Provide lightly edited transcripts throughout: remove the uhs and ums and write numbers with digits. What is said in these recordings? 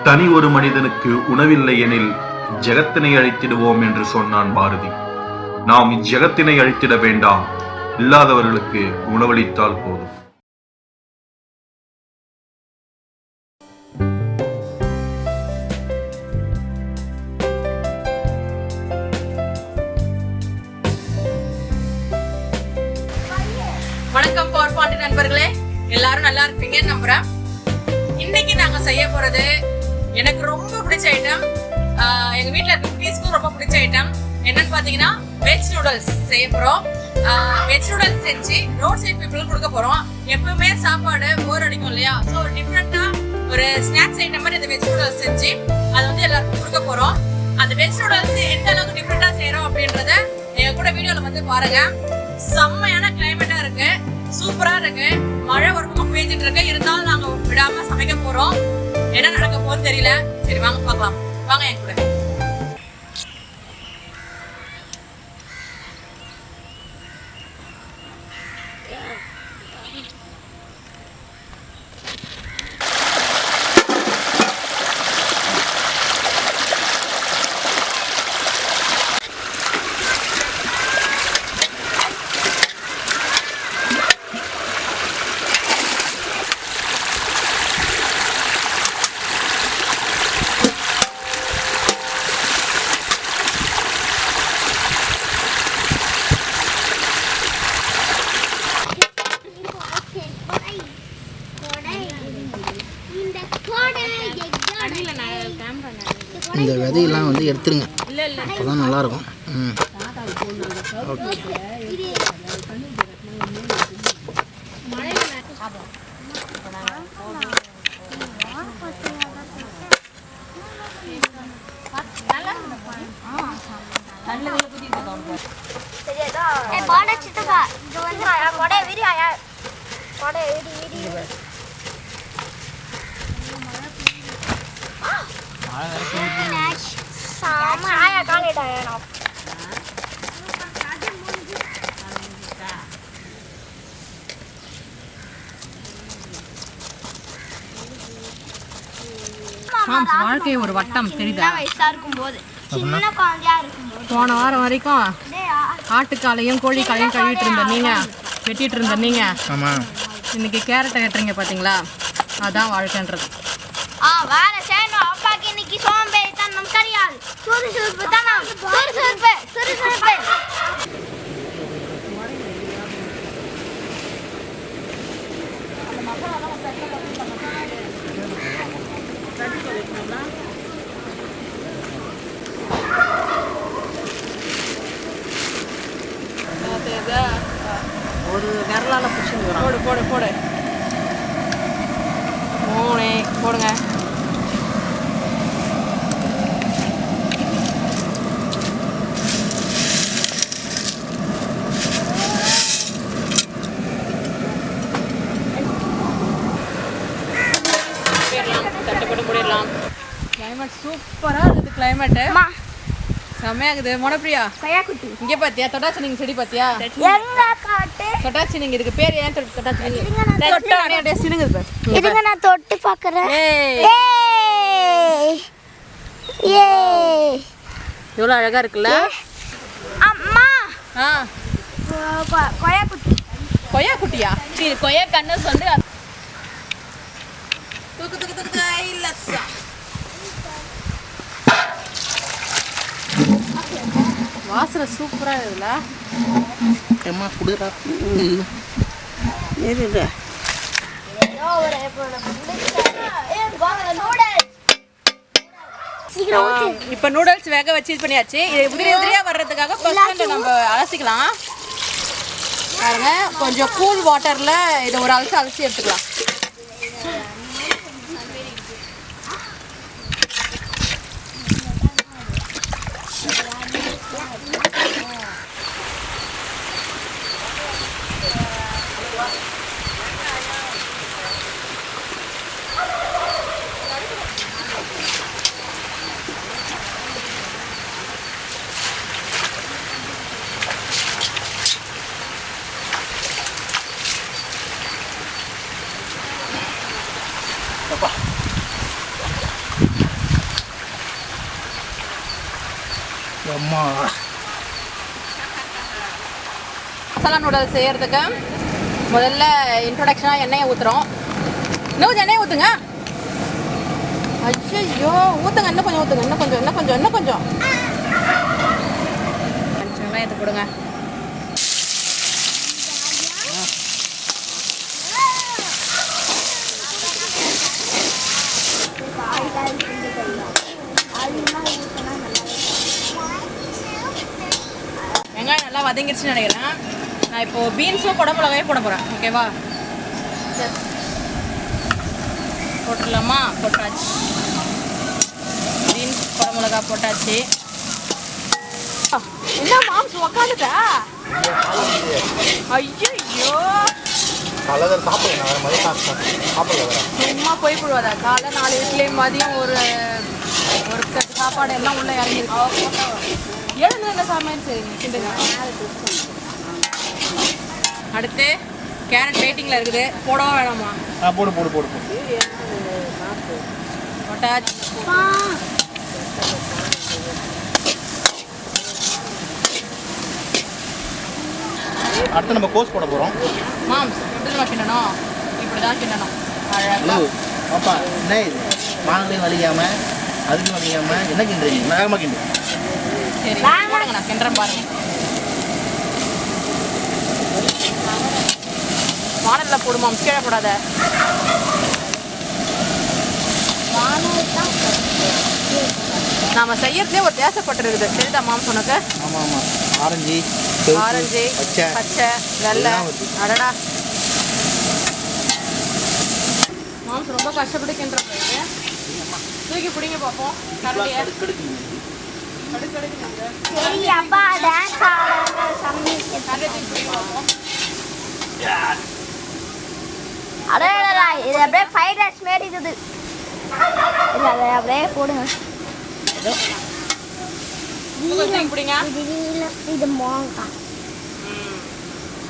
தனி ஒரு மனிதனுக்கு உணவில்லை எனில் ஜெகத்தினை அழித்திடுவோம் என்று சொன்னான் பாரதி. நாம் இஜகத்தினை அழித்திட வேண்டாம், இல்லாதவர்களுக்கு உணவளித்தால் போதும். வணக்கம் பாண்டி நண்பர்களே, எல்லாரும் நல்லா இருப்பீங்கன்னு நம்புறேன். இன்னைக்கு நாங்க செய்ய போறது எனக்கு ரொம்ப பிடிச்ச ஐட்டம், எங்க வீட்டுல இருக்க குட்டீஸ்க்கும் ரொம்ப பிடிச்ச ஐட்டம். என்னன்னு பாத்தீங்கன்னா வெஜ் நூடுல்ஸ் செய்ய போறோம். வெஜ் நூடுல்ஸ் செஞ்சு ரோட் சைட் பீப்புளுக்கு கொடுக்க போறோம். எப்பவுமே சாப்பாடு போர் அடிக்கும் இல்லையா, ஸோ ஒரு டிஃப்ரெண்டா ஒரு ஸ்நாக்ஸ் ஐட்டம் மாதிரி இந்த வெஜ் நூடுல்ஸ் செஞ்சு அதை வந்து எல்லாருக்கும் கொடுக்க போறோம். அந்த வெஜ் நூடுல்ஸ் எந்த அளவுக்கு டிஃப்ரெண்டா செய்யறோம் அப்படின்றத எங்க கூட வீடியோல வந்து பாருங்க. செம்மையான கிளைமேட்டா இருக்கு, சூப்பரா இருக்கு. மழை ஒரு பக்கம் பெய்ஞ்சிட்டு இருக்கு, இருந்தாலும் நாங்க விடாம சமைக்க போறோம். என்ன நடக்க போகுதுன்னு தெரியல. சரி வாங்க பார்க்கலாம், வாங்க என் கூட. இந்த விதையெல்லாம் வந்து எடுத்துருங்க, அப்போதான் நல்லாயிருக்கும். ஓகே. வாழ்க்கை ஒரு வட்டம் தெரியுதா? போன வாரம் வரைக்கும் ஆட்டுக்காலையும் கோழிக்காலையும் கழுவிட்டு இருந்த நீங்க, வெட்டிட்டு இருந்த நீங்க, இன்னைக்கு கேரட்டை வெட்டுறீங்க பாத்தீங்களா? அதான் வாழ்க்கைன்றது. ஒரு விரலால பிடிச்சிட்டு போடு போடு போடு, மூணு போடுங்க. தட்டுப்பட்டு முடிடலாம். கிளைமேட் சூப்பரா இருக்குது, கிளைமேட்டு செம்மையா இருக்குது. மொனப்பிரியா இங்க பாத்தியா தொட்டாச்சி நீங்க செடி பாத்தியா? தொட்டாச்சி நீங்க இதுக்கு பேர் ஏன் தொட்டாச்சி இருங்க நான் தொட்டு பார்க்கறேன். எவ்வளவு அழகா இருக்குல்ல அம்மா? கொயா குட்டி. கொய்யா குட்டியா? கொய்யா கண்ணு சொல்லு. தூக்கு தூக்கு தூக்கு இல்லசா. வாசனை சூப்பரா இருக்குல்ல? அம்மா குடுறா. இப்ப நூடுல்ஸ் வேக வச்சு இது பண்ணியாச்சு. இது உதிரி உதிரியா வர்றதுக்காக ஃபர்ஸ்ட் நம்ம அலசிக்கலாம். பாருங்க, கொஞ்சம் கூல் வாட்டர்ல இதை ஒரு அலசி எடுத்துக்கலாம். அம்மா மசாலா நூடுல்ஸ் செய்யறதுக்கு முதல்ல இன்ட்ரோடக்ஷனாக எண்ணெயை ஊற்றுறோம். இன்னும் கொஞ்சம் எண்ணெயை ஊற்றுங்க. ஐயோ ஊற்றுங்க, இன்னும் கொஞ்சம் ஊற்றுங்க, இன்னும் கொஞ்சம் இன்னும் கொஞ்சம் இன்னும் கொஞ்சம் வெங்காயத்தை கொடுங்க. வெங்காயம் நல்லா வதங்கிடுச்சுன்னு நினைக்கிறேன். நான் இப்போது பீன்ஸும் குடமிளகாயும் போட போகிறேன். ஓகேவா? போட்டுடலாமா? போட்டாச்சு. பீன்ஸ் குடமிளகா போட்டாச்சு. என்ன மாம்ஸ் உக்காந்துட்டா? ஐயோ கலர் சாப்பிடுங்க, வேறு மாதிரி சாப்பிடல. சும்மா போய் போடுவாதா? காலை 4 இட்லி, மதியம் ஒரு கட்டு சாப்பாடு எல்லாம் உள்ளே இறங்கிருக்கு. எழுந்து என்ன சமையல் சரிங்க. அடுத்து கேரட் வெயிட்டிங்கில் இருக்குது. போடவா வேணாமா? போடு போடு போடு போடு. போட்டாச்சு. அடுத்து நம்ம கோஸ் போட போகிறோம். மாம்ஸ் எப்படி தான் கிண்டணும்? இப்படி தான் கிண்டணும். அழகாக. அப்பா என்ன இது மாங்கலையும் வலிக்காமல் அதுக்கும் வலிக்காமல் என்ன கிண்டுறீங்க? வேகமாக கிண்டு. சரி போடுங்க, நான் கிண்டுறேன் பாருங்க. வானலில் போடு மாம்ஸ், கீழே போடாத. நாம செய்யறதுலேயே ஒரு தேசப்பட்டிருக்குது. தெரியுதா மாம்ஸ் உனக்கு? ஆமாம் ஆமாம். ஆரஞ்சு பச்சை வெள்ளை. அடடா மாம்ஸ் ரொம்ப கஷ்டப்பட்டு கிண்டுற போயிருக்கு. தூக்கி பிடிங்க பார்ப்போம். கரண்டியை சரி அப்பா டான்ஸ் ஆடுறாங்க சமைக்க. கரண்டியை தூக்கி பிடிங்க பார்ப்போம். அடடா இது அப்படியே ஃப்ரைட் ரைஸ் மாதிரி இருக்குது. இல்லை அதை அப்படியே போடுங்க. தூக்கி பிடிங்க. இது மாங்காய்.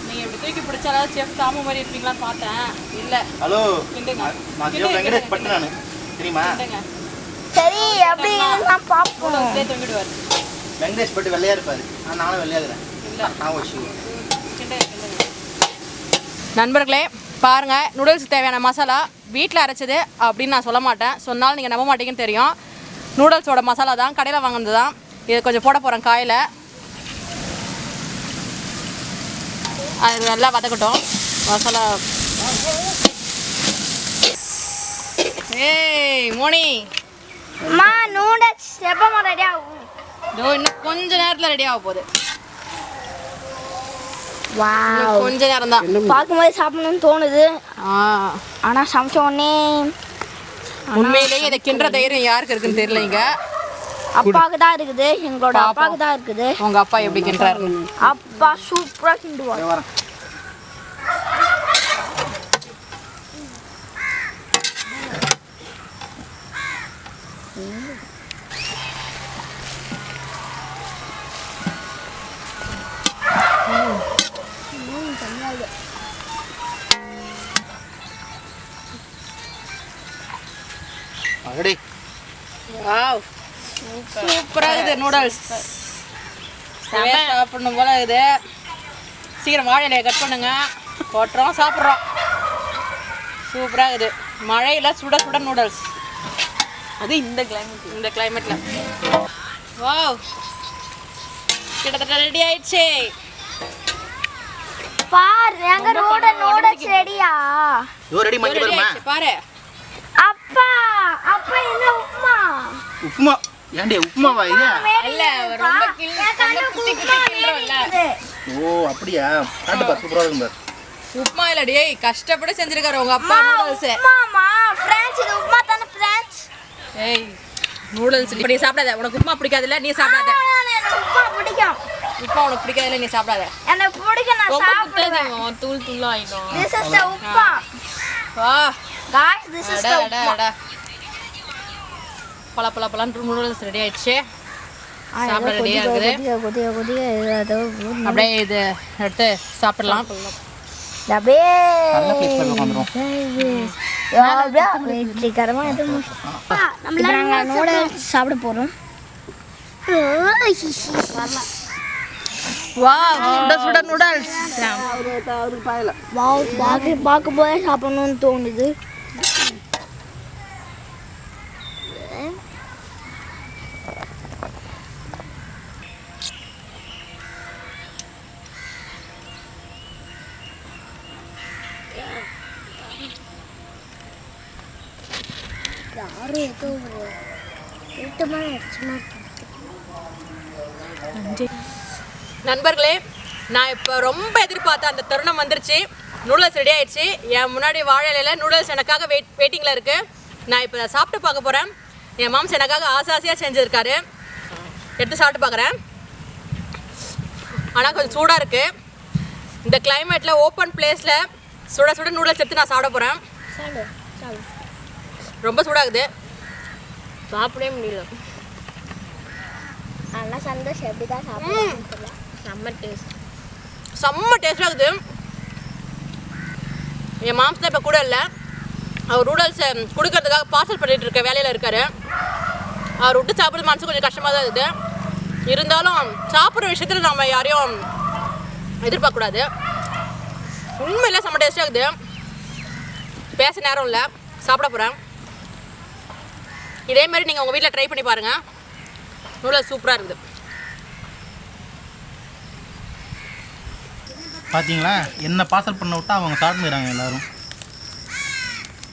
நீங்க இப்படி தூக்கி பிடிச்சாலும் செஃப் தாமு மாதிரி இருப்பீங்களான்னு பார்த்தேன். இல்லை. ஹலோ, கிண்டுங்க. நான் ஜெய வெங்கடேஷ் பட்டு நான் தெரியுமா? கிண்டுங்க. சரி எப்படி நான் பார்ப்போம். தொங்கிடுவார். வெங்கடேஷ் பட்டு வெள்ளையா இருப்பாரு. நானும் வெள்ளையா இருக்கிறேன். இல்லை நான் வச்சு நண்பர்களே பாருங்க, நூடுல்ஸ் தேவையான மசாலா வீட்டில் அரைச்சது அப்படின்னு நான் சொல்ல மாட்டேன். சொன்னாலும் நீங்கள் நம்ப மாட்டீங்கன்னு தெரியும். நூடுல்ஸோட மசாலா தான், கடையில் வாங்கினது தான். இது கொஞ்சம் போட போகிறேன் காயில். அது நல்லா வதக்கட்டும் மசாலா. ஏய் மோனி, அம்மா நூடுல்ஸ் எப்போ ரெடி ஆகும்? இதோ இன்னும் கொஞ்ச நேரத்தில் ரெடி ஆக போகுது. வாவ், கொஞ்ச நேரம் தான். பார்க்கும்போது சாப்பிடணும்னு தோணுது. ஆனால் சமைச்ச உடனே உண்மையிலேயே இதை கிண்டுற தைரியம் யாருக்கு இருக்குன்னு தெரியலைங்க. அப்பாவுக்கு தான் இருக்குது. எங்களோட அப்பாவுக்கு தான் இருக்குது. உங்க அப்பா எப்படி கிண்டுறாரு? அப்பா சூப்பரா கிண்டுவார். ரெடி. வாவ், சூப்பரா இருக்குது நூடுல்ஸ். சாப்பிடணும் போல இருக்குது. சீக்கிரம் வாழை இலையை கட் பண்ணுங்க. போட்டுறோம், சாப்பிட்றோம். சூப்பராக இருக்குது. மழையில் சுட சுட நூடுல்ஸ். அது இந்த கிளைமேட்டில். வாவ், கிட்டத்தட்ட ரெடி ஆயிடுச்சு. பாரு எங்க நூடுல்ஸ் ரெடியா? ரெடி மச்சி பாருமா. பாரு அப்பா, அப்பா என்ன உப்புமா? உப்புமா ஏன்டி உப்புமாவா இது? இல்ல ரொம்ப குட்டி கிண்டுறோம்ல. ஓ அப்படியா? காட்டு பாரு, சூப்பரா இருக்கு பாரு. உப்புமா இல்லடி, கஷ்டப்பட்டு செஞ்சிருக்காரு உங்க அப்பா நூடுல்ஸ். உப்புமாமா ஃப்ரெண்ட்ஸ், இது உப்புமா தான ஃப்ரெண்ட்ஸ்? ஏய் நூடுல்ஸ் இப்ப நீ சாப்பிடாத. உனக்கு உப்புமா பிடிக்காதுல்ல, நீ சாப்பிடாத. எனக்கு உப்புமா பிடிக்கும். உப்புமா உனக்கு பிடிக்காதுல்ல, நீ சாப்பிடாத. எனக்கு பிடிக்கும், நான் சாப்பிடுவேன். தூள் தூளா ஆயிடும். This is the upma. வா Guys, this is the upma. பல பல பலன்னு நூடுல்ஸ் ரெடி ஆயிடுச்சு. சாப்பிட ரெடியா இருக்குது. அப்படியே இது எடுத்து சாப்பிடலாம். அப்படியே நல்ல பிளேஸ்ல உட்கார்ந்துறோம். வெற்றிகரமா இது நாங்க நூடுல்ஸ் சாப்பிட போறோம். வாவ் சுட சுட நூடல்ஸ். வாவ் பார்க்க போதே சாப்பிடணும்னு தோணுது. நண்பர்களே, நான் இப்போ ரொம்ப எதிர்பார்த்த அந்த தருணம் வந்துருச்சு. நூடுல்ஸ் ரெடி ஆயிடுச்சு. என் முன்னாடி வாழை இலையில் நூடுல்ஸ் எனக்காக வெயிட்டிங்கில் இருக்குது. நான் இப்போ சாப்பிட்டு பார்க்க போகிறேன். என் மாம்ஸ் எனக்காக ஆசையாக செஞ்சுருக்காரு. எடுத்து சாப்பிட்டு பார்க்குறேன். ஆனால் கொஞ்சம் சூடாக இருக்குது. இந்த கிளைமேட்டில் ஓப்பன் பிளேஸில் சுட சுட நூடுல்ஸ் எடுத்து நான் சாப்பிட போகிறேன். ரொம்ப சூடாகுது, சாப்பிடவே முடியல. ஆனால் சந்தோஷம் எப்படி தான் சாப்பிடுவேன். செம்ம டேஸ்டாக இருக்குது. என் மாம்ஸ் தான் இப்போ கூட இல்லை. அவர் நூடுல்ஸை கொடுக்கறதுக்காக பார்சல் பண்ணிகிட்டு இருக்க வேலையில் இருக்கார். அவர் விட்டு சாப்பிட்றது மனசு கொஞ்சம் கஷ்டமாக தான் இருக்குது. இருந்தாலும் சாப்பிட்ற விஷயத்தில் நம்ம யாரையும் எதிர்பார்க்கக்கூடாது. உண்மையிலே செம்ம டேஸ்டாக இருக்குது. பேச நேரம் இல்லை, சாப்பிட போகிறேன். இதேமாரி நீங்கள் உங்கள் வீட்டில் ட்ரை பண்ணி பாருங்கள். நூடுல்ஸ் சூப்பராக இருக்குது. பார்த்தீங்களா, என்ன பார்சல் பண்ண விட்டா அவங்க சாப்பிட்டுக்கிறாங்க. எல்லோரும்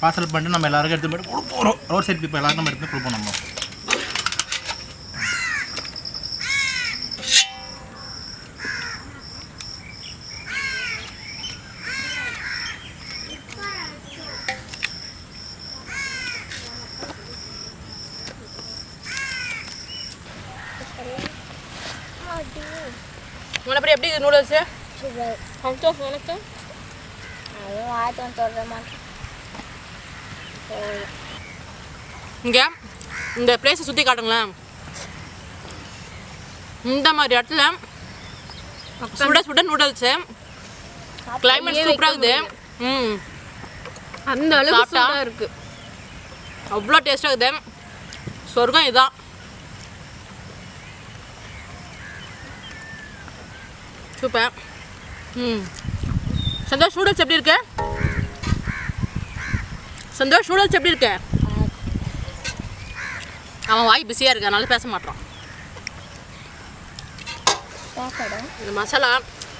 பார்சல் பண்ணிட்டு நம்ம எல்லாருக்கும் எடுத்து போய்ட்டு கொடுக்க போகிறோம். ரோட் சைட் பீப்பிள் எல்லாரும் நம்ம எடுத்து கொடுப்போம். நம்ம உனக்கு எப்படி இருக்குது நூடுல்ஸு? சந்தோஷம் உனக்கு? அதுவும் ஆயத்தம் சொல்கிற மாதிரி. இங்கே இந்த பிளேஸை சுற்றி காட்டுங்களேன். இந்த மாதிரி இடத்துல சுட சுட நூடுல்ஸு, கிளைமேட் சூப்பராக இருக்குது. அந்த அளவுக்கு சூடாக இருக்குது. அவ்வளோ டேஸ்ட்டாக இருக்குது. சொர்க்கம் இதுதான். சூப்பர். சந்தோஷ், நூடுல்ஸ் எப்படி இருக்கு? சந்தோஷ், நூடுல்ஸ் எப்படி இருக்கு? அவன் வாய் பிஸியாக இருக்கு, அதனால பேச மாட்டான். இந்த மசாலா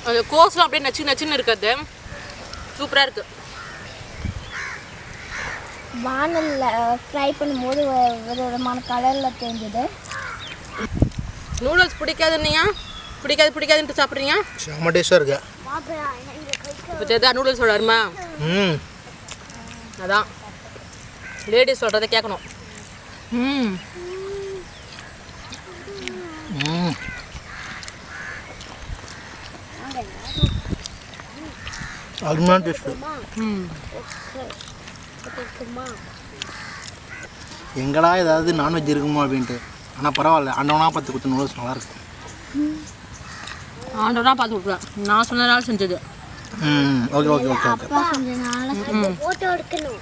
அந்த கோஸ்லாம் அப்படியே நச்சு நச்சுன்னு இருக்கிறது சூப்பராக இருக்குது. வானலில் ஃப்ரை பண்ணும்போது ஒரு விதமான கலரில் தெரிஞ்சது. நூடுல்ஸ் பிடிக்காதுன்னீங்க, பிடிக்காதுன்ட்டு சாப்பிட்றீங்க. செம்ம டேஸ்ட்டாக இருக்கு. இப்போ தெரியுதா நூடுல்ஸோட அருமை? அதான் லேடிஸ் சொல்கிறத கேட்கணும். அருமையான டேஸ்ட்டு. எங்கடா ஏதாவது நான்வெஜ் இருக்குமோ அப்படின்ட்டு. ஆனால் பரவாயில்ல, அண்டவனா பார்த்து கொடுத்த நூடுல்ஸ் நல்லாயிருக்கு. ஆண்டவனா பார்த்து கொடுக்குறேன். நான் சொன்னதுனால செஞ்சது. Okay okay okay okay. Photo எடுக்கணும்,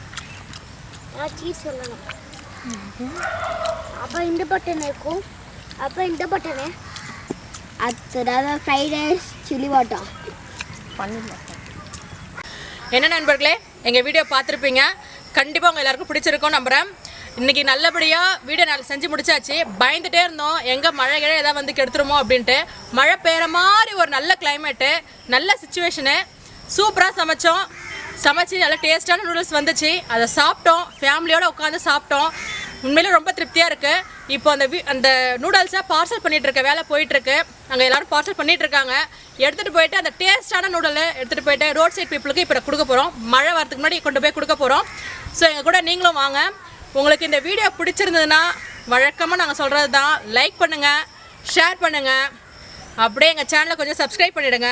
சீஸ் சொல்லணும். அப்போ இந்த பட்டன் இருக்கும், அப்போ இந்த பட்டனு அடுத்ததாக ஃப்ரைட் ரைஸ் சில்லி வாட்டர் பண்ணிடலாம். என்ன நண்பர்களே, எங்கள் வீடியோ பார்த்துருப்பீங்க. கண்டிப்பாக உங்கள் எல்லாருக்கும் பிடிச்சிருக்கோம் நம்புகிறேன். இன்றைக்கி நல்லபடியாக வீடியோ நாங்கள் செஞ்சு முடிச்சாச்சு. பயந்துகிட்டே இருந்தோம் எங்கே மழை கிழ ஏதாவது வந்து கெடுத்துருமோ அப்படின்ட்டு. மழை பெய்கிற மாதிரி ஒரு நல்ல கிளைமேட்டு, நல்ல சுச்சுவேஷனு. சூப்பராக சமைச்சு நல்ல டேஸ்ட்டான நூடுல்ஸ் வந்துச்சு. அதை சாப்பிட்டோம், ஃபேமிலியோடு உட்காந்து சாப்பிட்டோம். உண்மையிலே ரொம்ப திருப்தியாக இருக்குது. இப்போ அந்த நூடுல்ஸை பார்சல் பண்ணிகிட்ருக்க வேலை போயிட்டுருக்கு. அங்கே எல்லோரும் பார்சல் பண்ணிகிட்ருக்காங்க. எடுத்துகிட்டு போயிட்டு அந்த டேஸ்ட்டான நூடலை எடுத்துகிட்டு போயிட்டு ரோட் சைட் பீப்புளுக்கு இப்போ கொடுக்க போகிறோம். மழை வரதுக்கு முன்னாடி கொண்டு போய் கொடுக்க போகிறோம். ஸோ எங்கள் கூட நீங்களும் வாங்க. உங்களுக்கு இந்த வீடியோ பிடிச்சிருந்ததுன்னா வழக்கமாக நாங்கள் சொல்கிறது தான், லைக் பண்ணுங்கள், ஷேர் பண்ணுங்கள், அப்படியே எங்கள் சேனலை கொஞ்சம் சப்ஸ்கிரைப் பண்ணிவிடுங்க.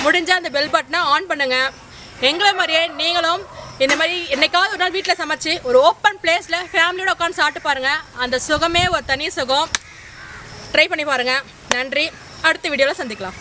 முடிஞ்சால் அந்த பெல் பட்டனை ஆன் பண்ணுங்கள். எங்களை மாதிரியே நீங்களும் இந்த மாதிரி என்னைக்காவது ஒரு நாள் வீட்டில் சமைச்சு ஒரு ஓப்பன் பிளேஸில் ஃபேமிலியோட உட்காந்து சாப்பிட்டு பாருங்கள். அந்த சுகமே ஒரு தனி சுகம். ட்ரை பண்ணி பாருங்கள். நன்றி. அடுத்த வீடியோவில் சந்திக்கலாம்.